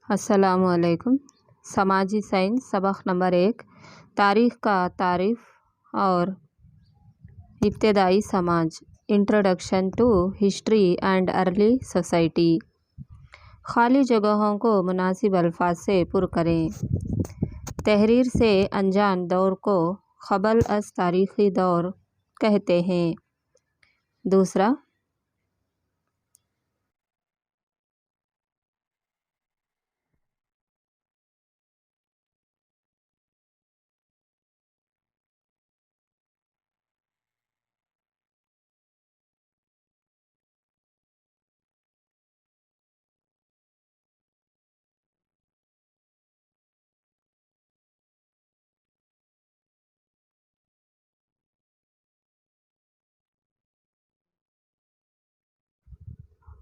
अस्सलामुअलैकुम। समाजी साइंस सबक नंबर 1 तारीख़ का तारीफ़ और इब्तदाई समाज। Introduction to history and early society. खाली जगहों को मुनासिब अल्फाज से पुर करें। तहरीर से अनजान दौर को क़बल अज़ तारीख़ी दौर कहते हैं। दूसरा,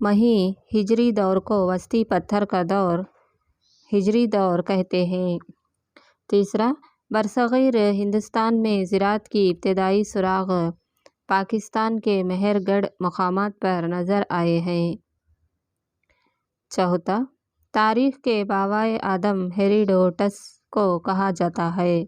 वहीं हिजरी दौर को वस्ती पत्थर का दौर हिजरी दौर कहते हैं। तीसरा, बरसग़ीर हिंदुस्तान में ज़राअत की इब्तदाई सुराग पाकिस्तान के मेहरगढ़ मकामात पर नज़र आए हैं। चौथा, तारीख़ के बाबाए आदम हेरोडोटस को कहा जाता है।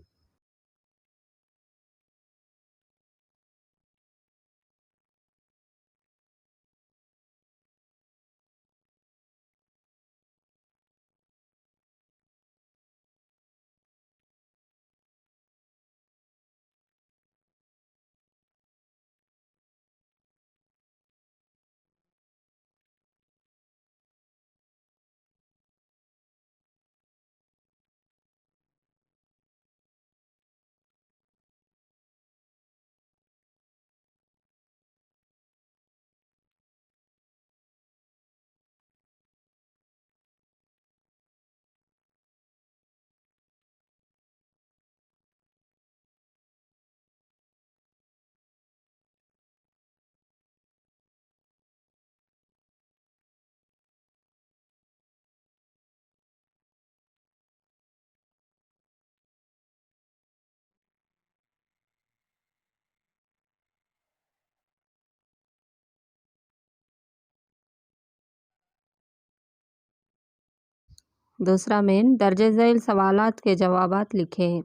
दूसरा मेन दर्ज झैल सवालात के जवाबात लिखें।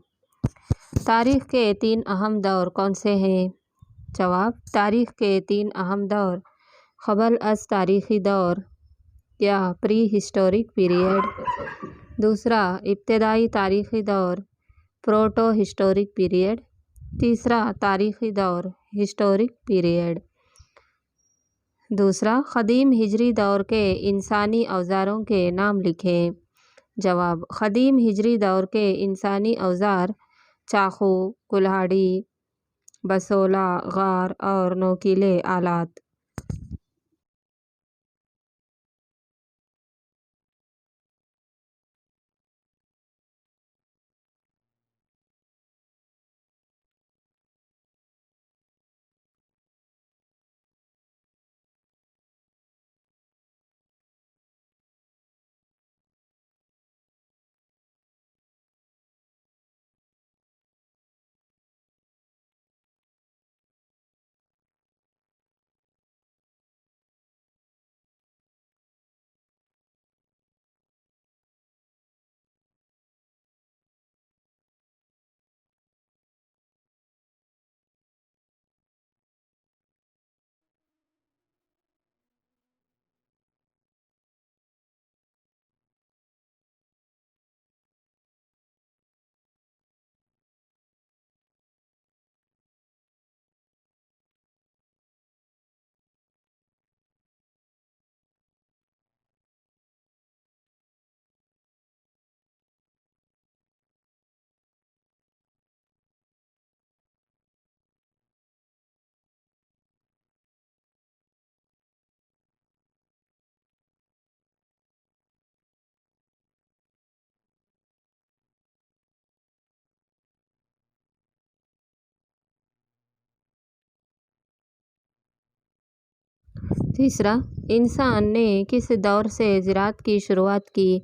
तारीख़ के 3 अहम दौर कौन से हैं? जवाब, तारीख़ के 3 अहम दौर क़बल अज़ तारीख़ी दौर या प्री हिस्टोरिक पीरियड। दूसरा, इब्तदाई तारीख़ी दौर प्रोटो हिस्टोरिक पीरियड। तीसरा, तारीख़ी दौर हिस्टोरिक पीरियड। दूसरा, क़दीम हिजरी दौर के इंसानी औज़ारों के नाम लिखें। जवाब, क़दीम हिजरी दौर के इंसानी औज़ार चाकू, कुल्हाड़ी, बसोला, गार और नोकीले आलात। तीसरा, इंसान ने किस दौर से ज़राअत की शुरुआत की?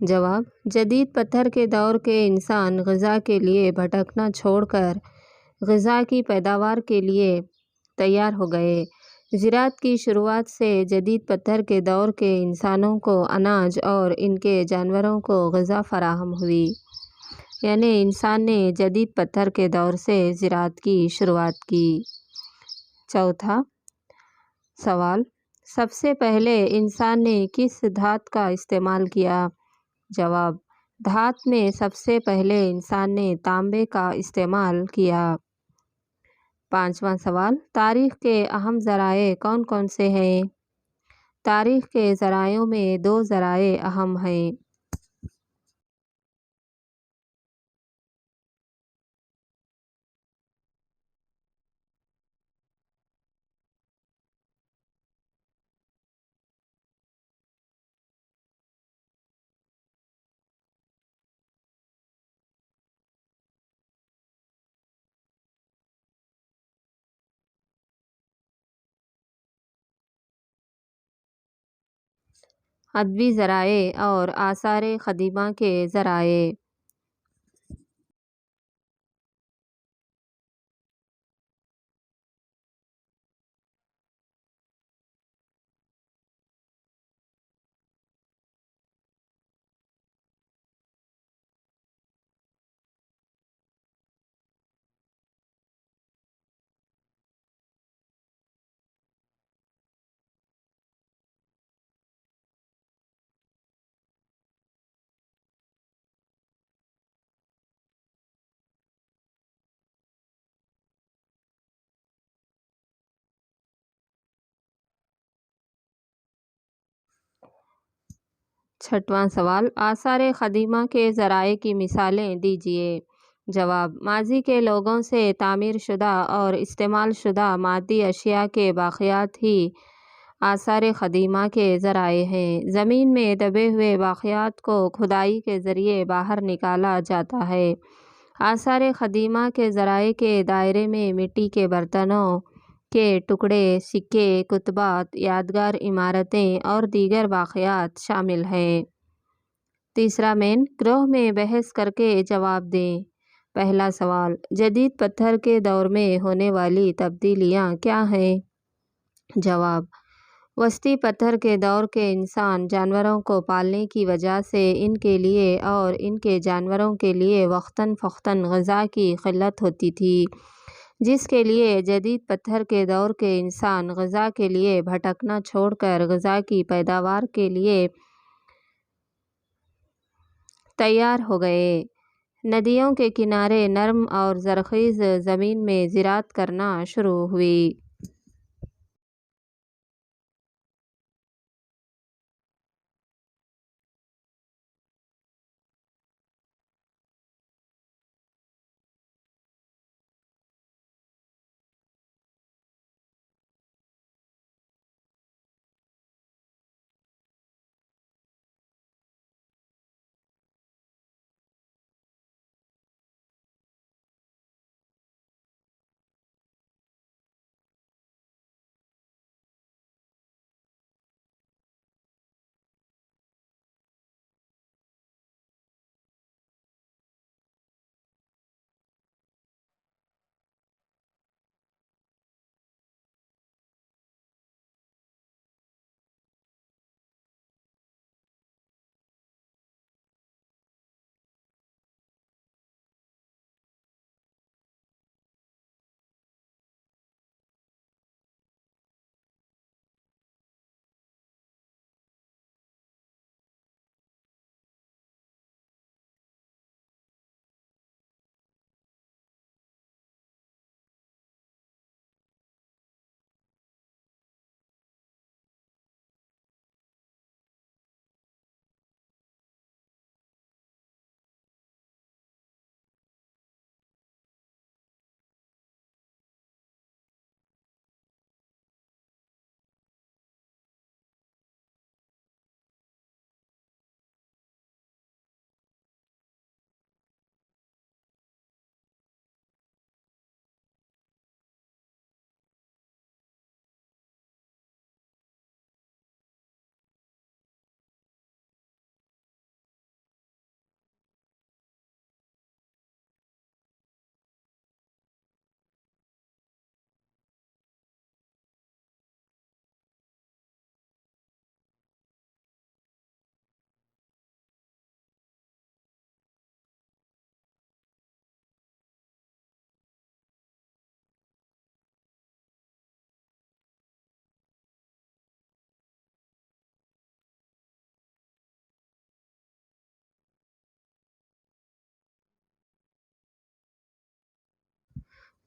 जवाब, जदीद पत्थर के दौर के इंसान ग़िज़ा के लिए भटकना छोड़कर ग़िज़ा की पैदावार के लिए तैयार हो गए। ज़राअत की शुरुआत से जदीद पत्थर के दौर के इंसानों को अनाज और इनके जानवरों को ग़िज़ा फ़राहम हुई। यानी इंसान ने जदीद पत्थर के दौर से ज़राअत की शुरुआत की। चौथा सवाल, सबसे पहले इंसान ने किस धातु का इस्तेमाल किया? जवाब, धातु में सबसे पहले इंसान ने तांबे का इस्तेमाल किया। पाँचवां सवाल, तारीख़ के अहम ज़राए कौन-कौन से हैं? तारीख़ के ज़रायों में 2 ज़राए अहम हैं। अदबी ज़राए और आसार क़दीमा के ज़राए। छठवां सवाल, आसार क़दीमा के ज़राए की मिसालें दीजिए। जवाब, माज़ी के लोगों से तामीर शुदा और इस्तेमाल शुदा मादी अशिया के बाक़ियात ही आसार क़दीमा के ज़राए हैं। ज़मीन में दबे हुए बाक़ियात को खुदाई के ज़रिए बाहर निकाला जाता है। आसार क़दीमा के ज़राए के दायरे में मिट्टी के बर्तनों के टुकड़े, सिक्के, कुतबात, यादगार इमारतें और दीगर बाक़ियात शामिल हैं। तीसरा मेन, ग्रोह में बहस करके जवाब दें। पहला सवाल, जदीद पत्थर के दौर में होने वाली तब्दीलियाँ क्या हैं? जवाब, वस्ती पत्थर के दौर के इंसान जानवरों को पालने की वजह से इनके लिए और इनके जानवरों के लिए वक्तन फ़वक्तन ग़िज़ा की क़िल्लत होती थी, जिसके लिए जदीद पत्थर के दौर के इंसान ग़िज़ा के लिए भटकना छोड़कर ग़िज़ा की पैदावार के लिए तैयार हो गए। नदियों के किनारे नर्म और ज़रख़ीज़ ज़मीन में ज़राअत करना शुरू हुई।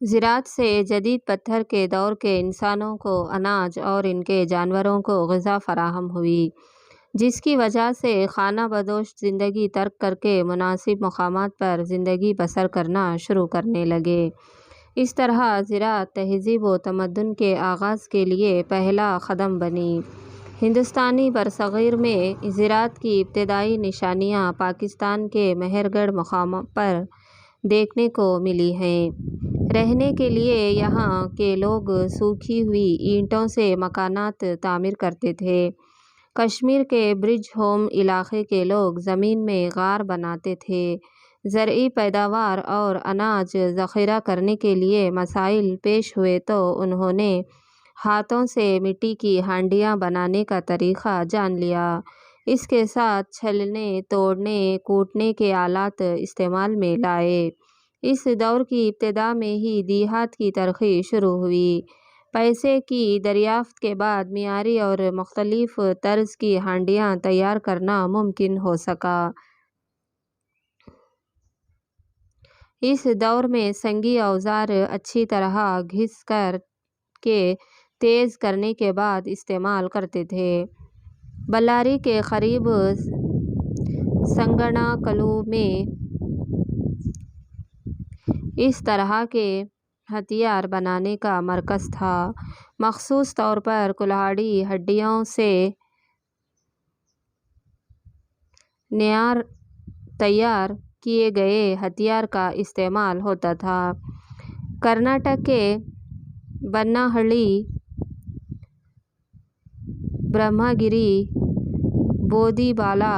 ज़राअत से जदीद पत्थर के दौर के इंसानों को अनाज और इनके जानवरों को ग़िज़ा फ़राहम हुई, जिसकी वजह से खाना बदोश ज़िंदगी तर्क करके मुनासिब मकामात पर ज़िंदगी बसर करना शुरू करने लगे। इस तरह ज़राअत तहज़ीब व तमद्दुन के आगाज़ के लिए पहला कदम बनी। हिंदुस्तानी बरसग़ीर में ज़राअत की इब्तदाई निशानियाँ पाकिस्तान के मेहरगढ़ मकाम पर देखने को मिली हैं। रहने के लिए यहाँ के लोग सूखी हुई ईंटों से मकानात तामीर करते थे। कश्मीर के ब्रिज होम इलाके के लोग ज़मीन में गार बनाते थे। ज़रई पैदावार और अनाज ज़ख़ीरा करने के लिए मसाइल पेश हुए तो उन्होंने हाथों से मिट्टी की हांडियाँ बनाने का तरीक़ा जान लिया। इसके साथ छलने, तोड़ने, कूटने के आलात इस्तेमाल में लाए। इस दौर की इब्तिदा में ही देहात की तरक्की शुरू हुई। पैसे की दरियाफ्त के बाद मियारी और मुख्तलिफ तर्ज की हांडियाँ तैयार करना मुमकिन हो सका। इस दौर में संगी औजार अच्छी तरह घिस कर के तेज़ करने के बाद इस्तेमाल करते थे। बल्लारी के करीब संगनाकलू में इस तरह के हथियार बनाने का मरकज़ था। मख़सूस तौर पर कुल्हाड़ी हड्डियों से तैयार किए गए हथियार का इस्तेमाल होता था। कर्नाटक के बनाहल्ली, ब्रह्मगिरी, बोदीबाला,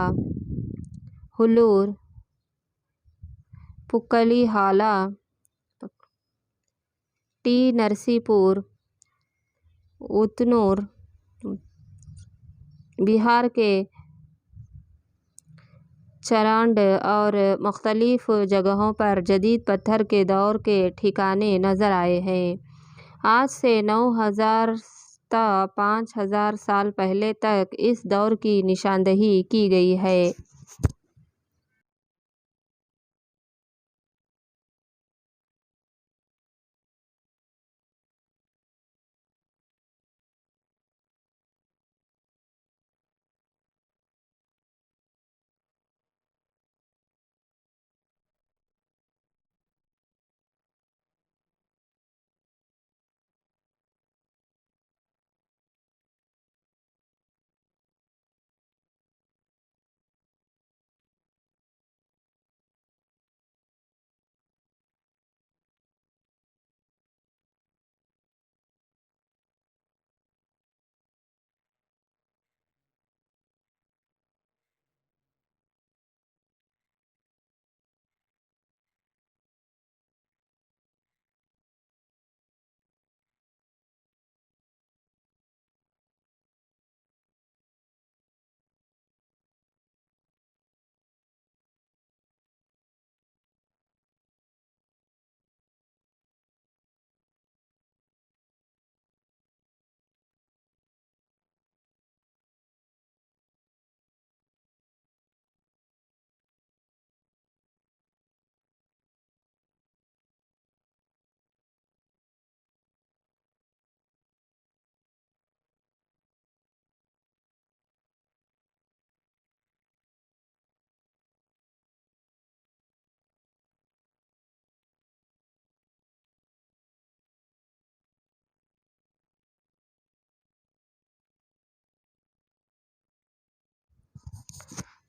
हुल्लूर, पुक्कलीहाला, टी नरसीपुर, उतनूर, बिहार के चरांड और मुख्तलिफ जगहों पर जदीद पत्थर के दौर के ठिकाने नज़र आए हैं। आज से 9000 ता 5000 साल पहले तक इस दौर की निशानदही की गई है।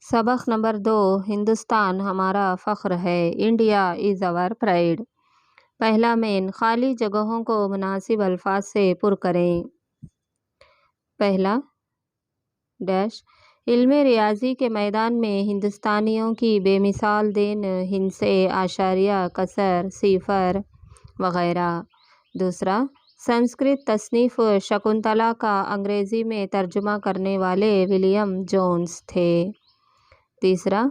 सबक नंबर 2, हिंदुस्तान हमारा फ़ख्र है। India is our pride. पहला मेन, खाली जगहों को मुनासिब अल्फाज से पुर करें। पहला डैश इल्मे रियाज़ी के मैदान में हिंदुस्तानियों की बेमिसाल देन हिंसे, आशारिया, कसर, सिफर वग़ैरह। दूसरा, संस्कृत तसनीफ़ शकुंतला का अंग्रेज़ी में तर्जुमा करने वाले विलियम जोन्स थे। तीसरा,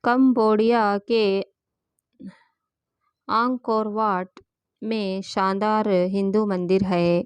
कंबोडिया के आंकोर वाट में शानदार हिंदू मंदिर है।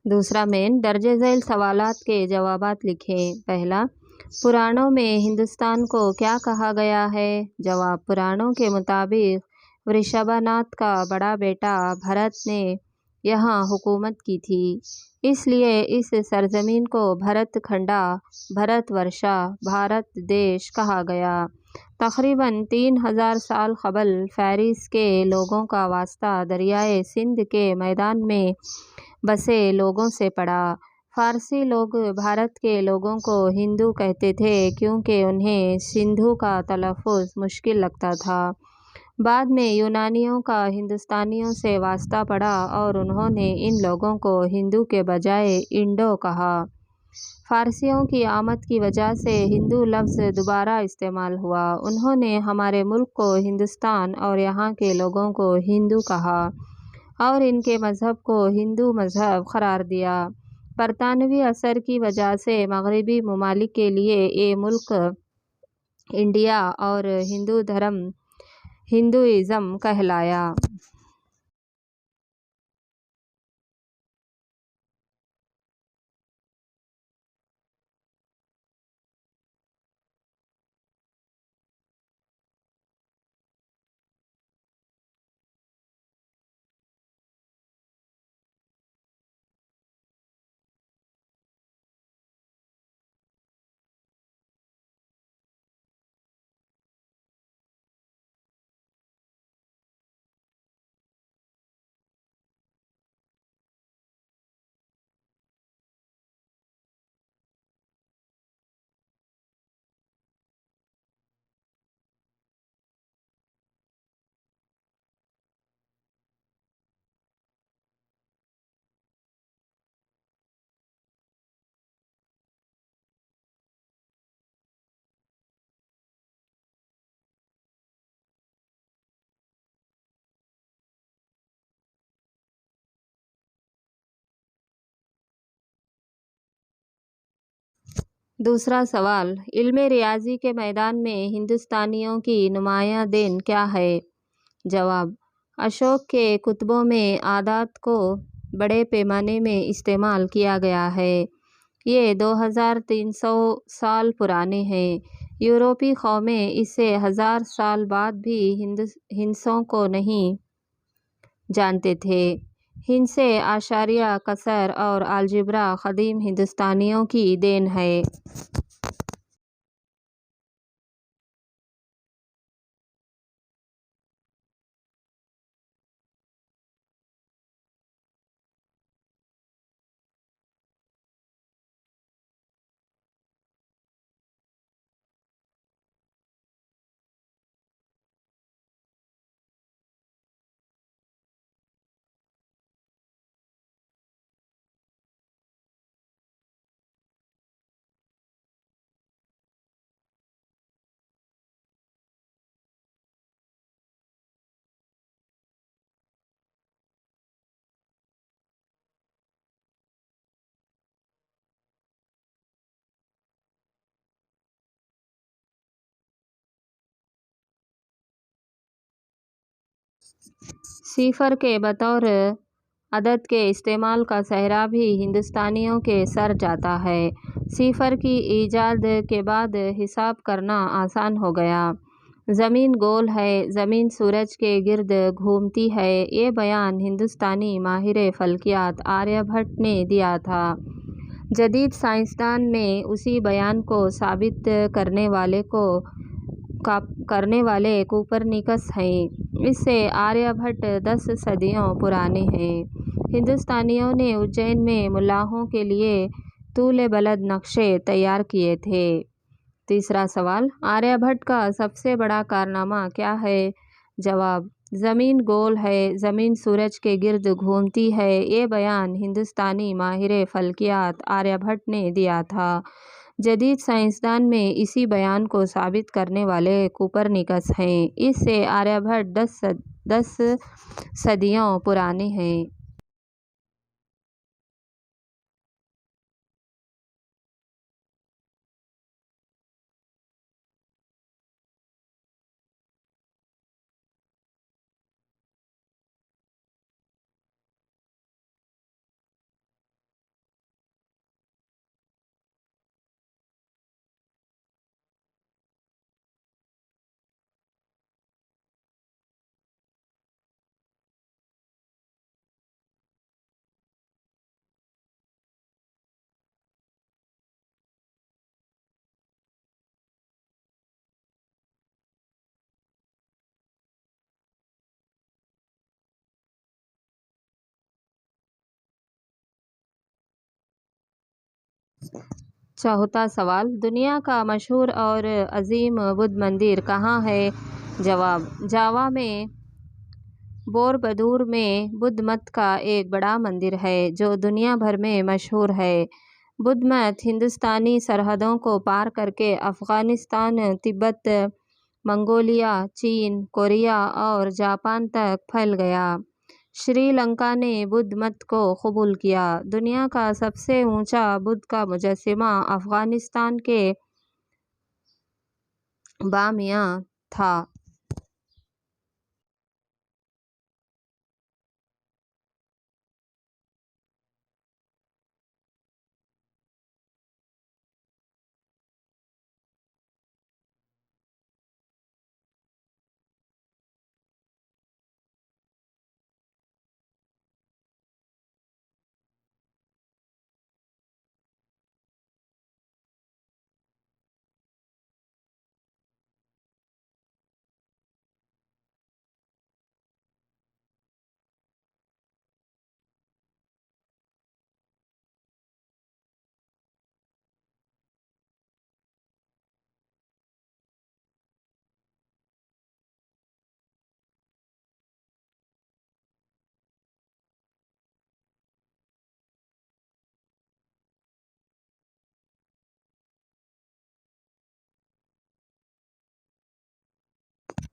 दूसरा मेन दर्ज झैल सवालात के जवाबात लिखें। पहला, पुराणों में हिंदुस्तान को क्या कहा गया है? जवाब, पुराणों के मुताबिक वृषभानाथ का बड़ा बेटा भरत ने यहाँ हुकूमत की थी, इसलिए इस सरजमीन को भरत खंडा, भरतवर्षा, भारत देश कहा गया। तकरीबन 3000 साल कबल फ़ारिस के लोगों का वास्ता दरियाए सिंध के मैदान में बसे लोगों से पड़ा। फ़ारसी लोग भारत के लोगों को हिंदू कहते थे क्योंकि उन्हें सिंधु का तलफ़ुज़ मुश्किल लगता था। बाद में यूनानियों का हिंदुस्तानियों से वास्ता पड़ा और उन्होंने इन लोगों को हिंदू के बजाय इंडो कहा। फ़ारसियों की आमद की वजह से हिंदू लफ्ज़ दोबारा इस्तेमाल हुआ। उन्होंने हमारे मुल्क को हिंदुस्तान और यहाँ के लोगों को हिंदू कहा और इनके मज़हब को हिंदू मज़हब करार दिया। बरतानवी असर की वजह से मगरबी ममालिक के लिए ये मुल्क इंडिया और हिंदू धर्म हिंदुइज़्म कहलाया। दूसरा सवाल, इल्मे रियाज़ी के मैदान में हिंदुस्तानियों की नुमायाँ देन क्या है? जवाब, अशोक के कुतुबों में आदात को बड़े पैमाने में इस्तेमाल किया गया है। ये 2300 साल पुराने हैं। यूरोपी कौमें इससे 1000 साल बाद भी हिंसों को नहीं जानते थे। हिंसे, आशारिया, कसर और अलजेब्रा कदीम हिंदुस्तानियों की देन है। सिफर के बतौर अदद के इस्तेमाल का सहरा भी हिंदुस्तानियों के सर जाता है। सिफर की ईजाद के बाद हिसाब करना आसान हो गया। ज़मीन गोल है, ज़मीन सूरज के गिर्द घूमती है, ये बयान हिंदुस्तानी माहिर फ़ल्कियात आर्यभट्ट ने दिया था। जदीद साइंसदान में उसी बयान को साबित करने वाले कोपरनिकस हैं। इससे आर्यभट्ट 10 सदियों पुराने हैं। हिंदुस्तानियों ने उज्जैन में मुल्लाहों के लिए तूल बलद नक्शे तैयार किए थे। तीसरा सवाल, आर्यभट्ट का सबसे बड़ा कारनामा क्या है? जवाब, ज़मीन गोल है, ज़मीन सूरज के गिर्द घूमती है, ये बयान हिंदुस्तानी माहिर फ़ल्कियात आर्यभट्ट ने दिया था। जदीद साइंसदान में इसी बयान को साबित करने वाले कोपरनिकस हैं। इससे आर्यभट्ट 10 सदियों पुराने हैं। चौथा सवाल, दुनिया का मशहूर और अजीम बुद्ध मंदिर कहाँ है? जवाब, जावा में बोरबदूर में बुद्ध मत का एक बड़ा मंदिर है जो दुनिया भर में मशहूर है। बुद्ध मत हिंदुस्तानी सरहदों को पार करके अफ़गानिस्तान, तिब्बत, मंगोलिया, चीन, कोरिया और जापान तक फैल गया। श्रीलंका ने बुद्ध मत को कबूल किया। दुनिया का सबसे ऊंचा बुद्ध का मुजस्समा अफ़गानिस्तान के बामियां था।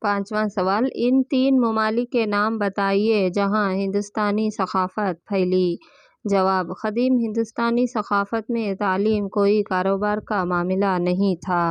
5वां सवाल, इन 3 ममालिक के नाम बताइए जहां हिंदुस्तानी सक़ाफ़त फैली। जवाब, क़दीम हिंदुस्तानी सक़ाफ़त में तालीम कोई कारोबार का मामला नहीं था।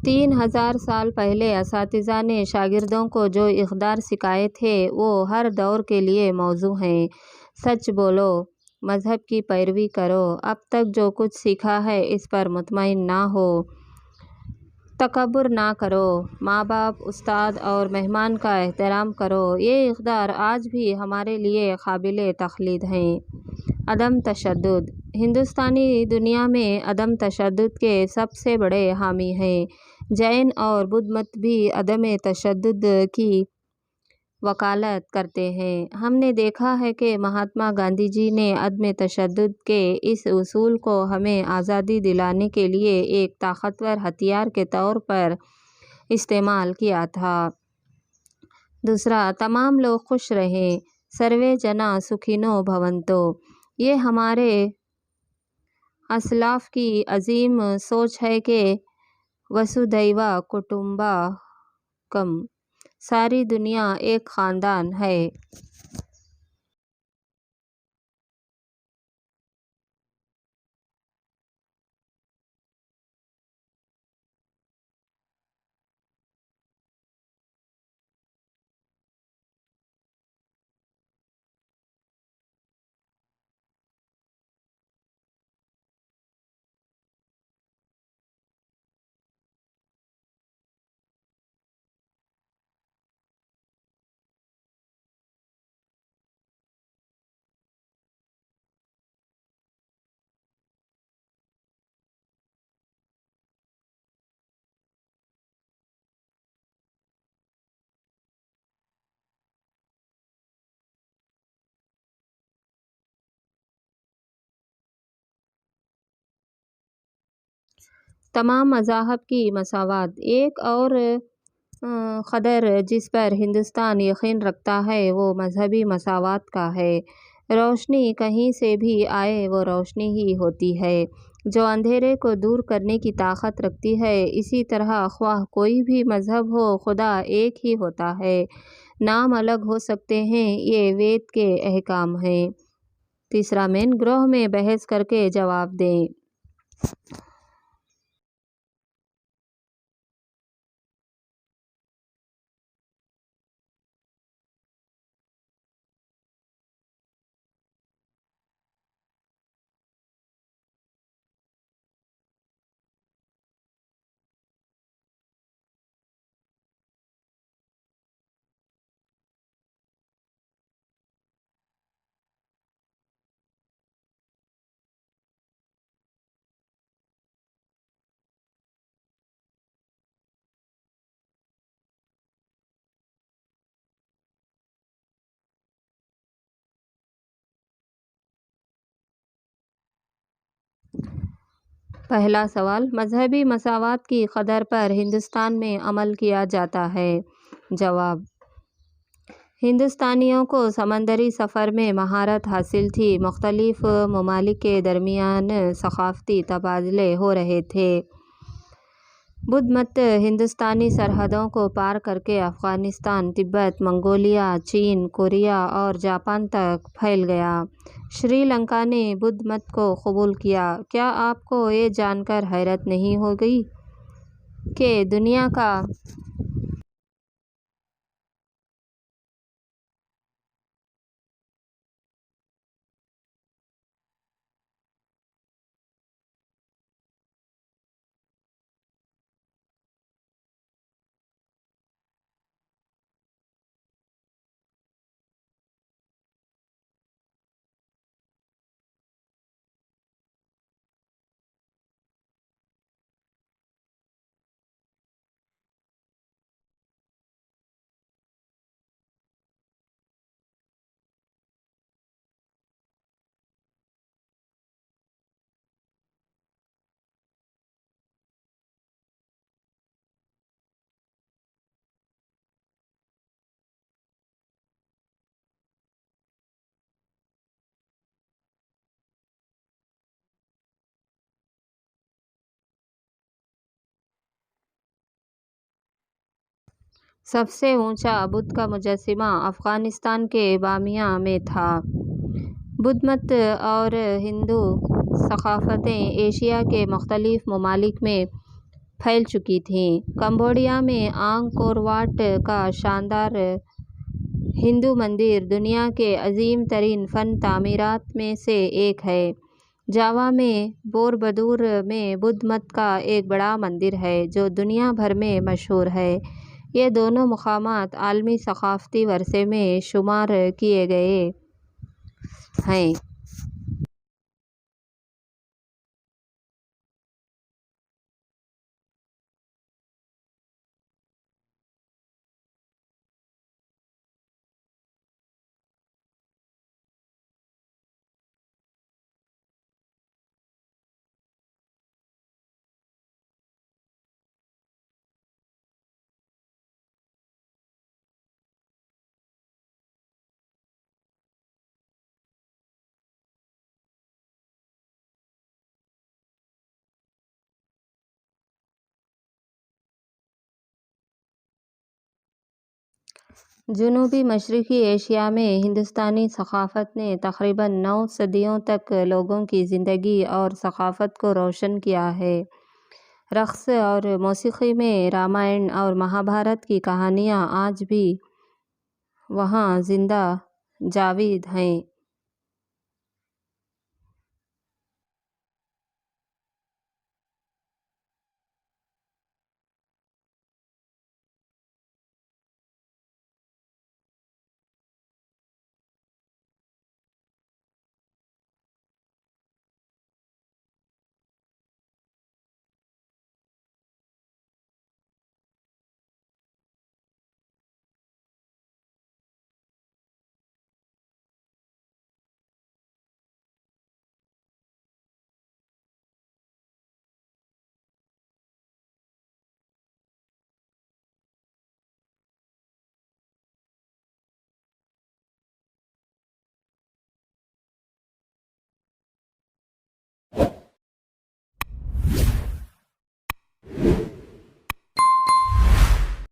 3000 साल पहले असातिज़ा ने शागिर्दों को जो इक़दार सिखाए थे वो हर दौर के लिए मौजू हैं। सच बोलो, मज़हब की पैरवी करो, अब तक जो कुछ सीखा है इस पर मुतमईन ना हो, तकब्बुर ना करो, माँ बाप, उस्ताद और मेहमान का एहतराम करो। ये इक़दार आज भी हमारे लिए काबिल तक़लीद हैं। अदम तशद्दुद, हिंदुस्तानी दुनिया में अदम तशद्दुद के सबसे बड़े हामी हैं। जैन और बुद्ध मत भी अदम तशद्दुद की वकालत करते हैं। हमने देखा है कि महात्मा गांधी जी ने अदम तशद्दुद के इस उसूल को हमें आज़ादी दिलाने के लिए एक ताकतवर हथियार के तौर पर इस्तेमाल किया था। दूसरा, तमाम लोग खुश रहें, सर्वे जना सुखिनो भवन्तु। ये हमारे असलाफ की अजीम सोच है कि वसुधैव कुटुम्बकम, सारी दुनिया एक ख़ानदान है। तमाम मज़ाहब की मसावत। एक और क़दर जिस पर हिंदुस्तान यकीन रखता है वो मजहबी मसावत का है। रोशनी कहीं से भी आए वो रोशनी ही होती है जो अंधेरे को दूर करने की ताकत रखती है। इसी तरह ख्वाह कोई भी मज़हब हो, खुदा एक ही होता है, नाम अलग हो सकते हैं, ये वेद के अहकाम हैं। तीसरा मेन, ग्रोह में बहस करके जवाब दें। पहला सवाल, मजहबी मसावात की कदर पर हिंदुस्तान में अमल किया जाता है। जवाब, हिंदुस्तानियों को समंदरी सफ़र में महारत हासिल थी। मुख्तलिफ ममालिक के दरमियान सकाफ़ती तबादले हो रहे थे। बुद्ध मत हिंदुस्तानी सरहदों को पार करके अफ़गानिस्तान, तिब्बत, मंगोलिया, चीन, कोरिया और जापान तक फैल गया। श्रीलंका ने बुद्ध मत को कबूल किया। क्या आपको ये जानकर हैरत नहीं हो गई कि दुनिया का सबसे ऊंचा बुद्ध का मुजस्सिमा अफ़गानिस्तान के बामियाँ में था। बुद्ध मत और हिंदू सकाफ़तें एशिया के मुख्तलिफ ममालिक में फैल चुकी थीं। कंबोडिया में आंकोर वाट का शानदार हिंदू मंदिर दुनिया के अजीम तरीन फ़न तामीरात में से एक है। जावा में बोरबदूर में बुद्ध मत का एक बड़ा मंदिर है जो दुनिया भर में मशहूर है। ये दोनों मकामात आलमी सकाफ़ती वर्से में शुमार किए गए हैं। जनूबी मशरक़ी एशिया में हिंदुस्तानी सकाफ़त ने तक़रीबन 9 सदियों तक लोगों की ज़िंदगी और सकाफ़त को रोशन किया है। रक़्स और मौसीक़ी में रामायण और महाभारत की कहानियाँ आज भी वहाँ ज़िंदा जाविद हैं।